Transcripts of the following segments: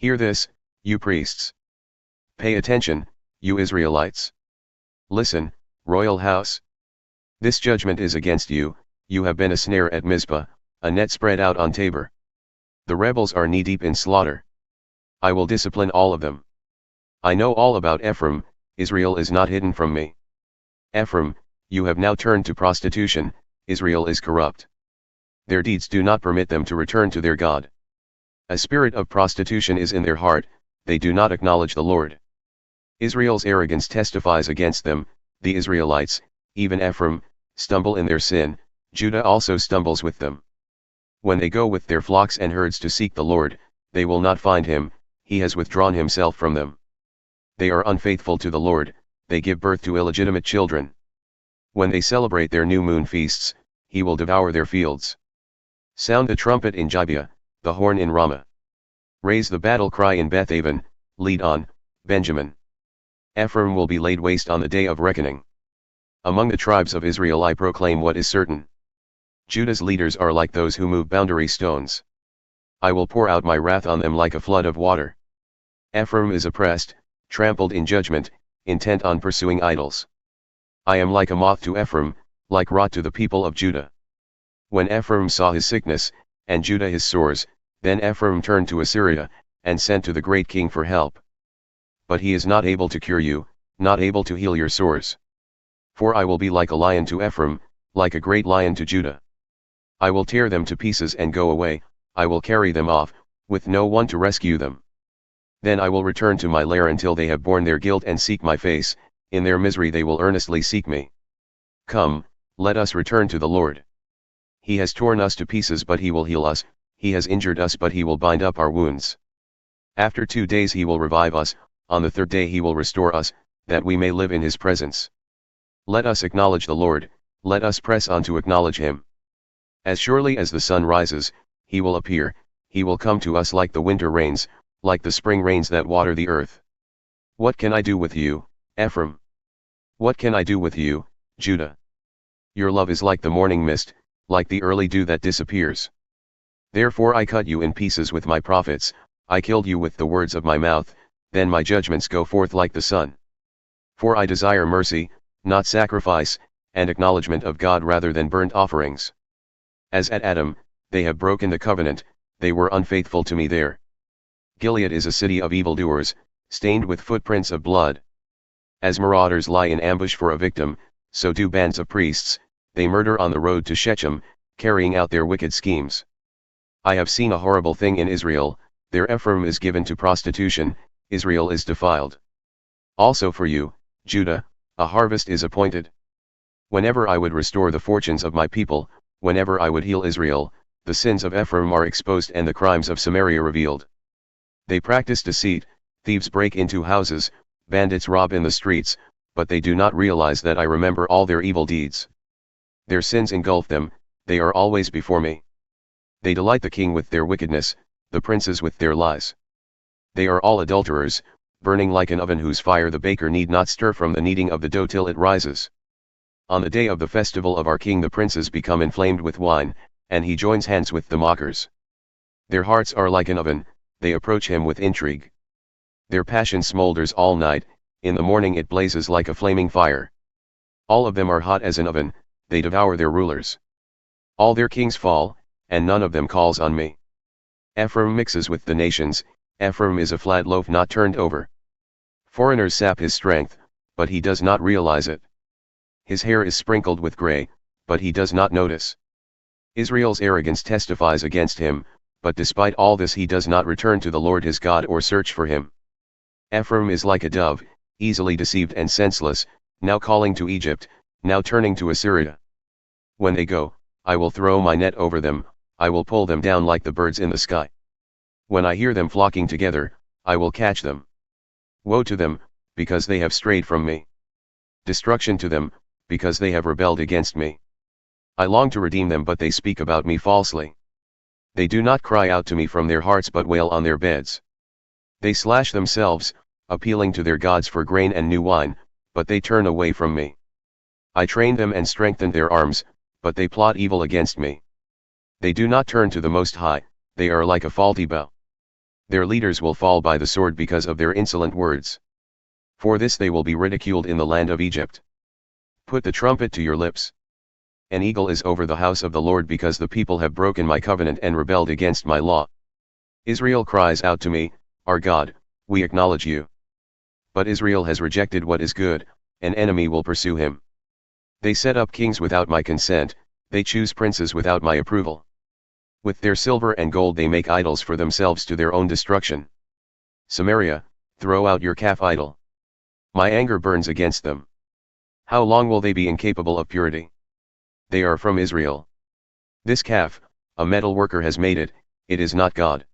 Hear this, you priests. Pay attention, you Israelites. Listen, royal house. This judgment is against you. You have been a snare at Mizpah, a net spread out on Tabor. The rebels are knee-deep in slaughter. I will discipline all of them. I know all about Ephraim, Israel is not hidden from me. Ephraim, you have now turned to prostitution, Israel is corrupt. Their deeds do not permit them to return to their God. A spirit of prostitution is in their heart, they do not acknowledge the Lord. Israel's arrogance testifies against them, the Israelites, even Ephraim, stumble in their sin, Judah also stumbles with them. When they go with their flocks and herds to seek the Lord, they will not find him, he has withdrawn himself from them. They are unfaithful to the Lord, they give birth to illegitimate children. When they celebrate their new moon feasts, he will devour their fields. Sound the trumpet in Gibeah, the horn in Ramah. Raise the battle cry in Beth Aven, lead on, Benjamin. Ephraim will be laid waste on the day of reckoning. Among the tribes of Israel I proclaim what is certain. Judah's leaders are like those who move boundary stones. I will pour out my wrath on them like a flood of water. Ephraim is oppressed, trampled in judgment, intent on pursuing idols. I am like a moth to Ephraim, like rot to the people of Judah. When Ephraim saw his sickness, and Judah his sores, then Ephraim turned to Assyria, and sent to the great king for help. But he is not able to cure you, not able to heal your sores. For I will be like a lion to Ephraim, like a great lion to Judah. I will tear them to pieces and go away, I will carry them off, with no one to rescue them. Then I will return to my lair until they have borne their guilt and seek my face, in their misery they will earnestly seek me. Come, let us return to the Lord. He has torn us to pieces but he will heal us, he has injured us but he will bind up our wounds. After 2 days he will revive us, on the 3rd day he will restore us, that we may live in his presence. Let us acknowledge the Lord, let us press on to acknowledge him. As surely as the sun rises, he will appear, he will come to us like the winter rains, like the spring rains that water the earth. What can I do with you, Ephraim? What can I do with you, Judah? Your love is like the morning mist, like the early dew that disappears. Therefore I cut you in pieces with my prophets, I killed you with the words of my mouth, then my judgments go forth like the sun. For I desire mercy, not sacrifice, and acknowledgment of God rather than burnt offerings. As at Adam, they have broken the covenant, they were unfaithful to me there. Gilead is a city of evildoers, stained with footprints of blood. As marauders lie in ambush for a victim, so do bands of priests, they murder on the road to Shechem, carrying out their wicked schemes. I have seen a horrible thing in Israel, their Ephraim is given to prostitution, Israel is defiled. Also for you, Judah, a harvest is appointed. Whenever I would restore the fortunes of my people, whenever I would heal Israel, the sins of Ephraim are exposed and the crimes of Samaria revealed. They practice deceit, thieves break into houses, bandits rob in the streets, but they do not realize that I remember all their evil deeds. Their sins engulf them, they are always before me. They delight the king with their wickedness, the princes with their lies. They are all adulterers, burning like an oven whose fire the baker need not stir from the kneading of the dough till it rises. On the day of the festival of our king the princes become inflamed with wine, and he joins hands with the mockers. Their hearts are like an oven, they approach him with intrigue. Their passion smolders all night, in the morning it blazes like a flaming fire. All of them are hot as an oven, they devour their rulers. All their kings fall, and none of them calls on me. Ephraim mixes with the nations, Ephraim is a flat loaf not turned over. Foreigners sap his strength, but he does not realize it. His hair is sprinkled with gray, but he does not notice. Israel's arrogance testifies against him, but despite all this he does not return to the Lord his God or search for him. Ephraim is like a dove, easily deceived and senseless, now calling to Egypt, now turning to Assyria. When they go, I will throw my net over them, I will pull them down like the birds in the sky. When I hear them flocking together, I will catch them. Woe to them, because they have strayed from me. Destruction to them, because they have rebelled against me. I long to redeem them but they speak about me falsely. They do not cry out to me from their hearts but wail on their beds. They slash themselves, appealing to their gods for grain and new wine, but they turn away from me. I trained them and strengthened their arms, but they plot evil against me. They do not turn to the Most High, they are like a faulty bow. Their leaders will fall by the sword because of their insolent words. For this they will be ridiculed in the land of Egypt. Put the trumpet to your lips. An eagle is over the house of the Lord because the people have broken my covenant and rebelled against my law. Israel cries out to me, our God, we acknowledge you. But Israel has rejected what is good, an enemy will pursue him. They set up kings without my consent, they choose princes without my approval. With their silver and gold they make idols for themselves to their own destruction. Samaria, throw out your calf idol. My anger burns against them. How long will they be incapable of purity? They are from Israel. This calf, a metal worker has made it, it is not God.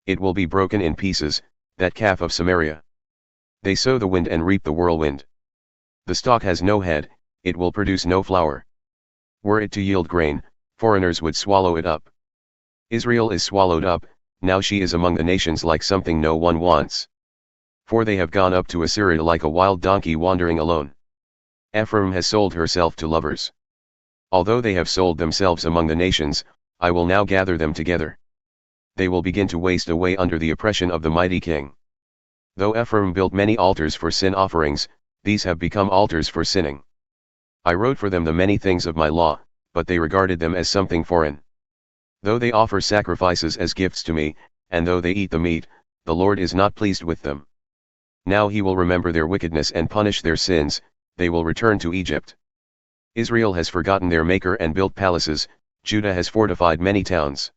It will be broken in pieces, that calf of Samaria. They sow the wind and reap the whirlwind. The stalk has no head, it will produce no flour. Were it to yield grain, foreigners would swallow it up. Israel is swallowed up, now she is among the nations like something no one wants. For they have gone up to Assyria like a wild donkey wandering alone. Ephraim has sold herself to lovers. Although they have sold themselves among the nations, I will now gather them together. They will begin to waste away under the oppression of the mighty king. Though Ephraim built many altars for sin offerings, these have become altars for sinning. I wrote for them the many things of my law, but they regarded them as something foreign. Though they offer sacrifices as gifts to me, and though they eat the meat, the Lord is not pleased with them. Now he will remember their wickedness and punish their sins, they will return to Egypt. Israel has forgotten their Maker and built palaces, Judah has fortified many towns.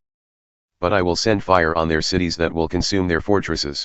But I will send fire on their cities that will consume their fortresses.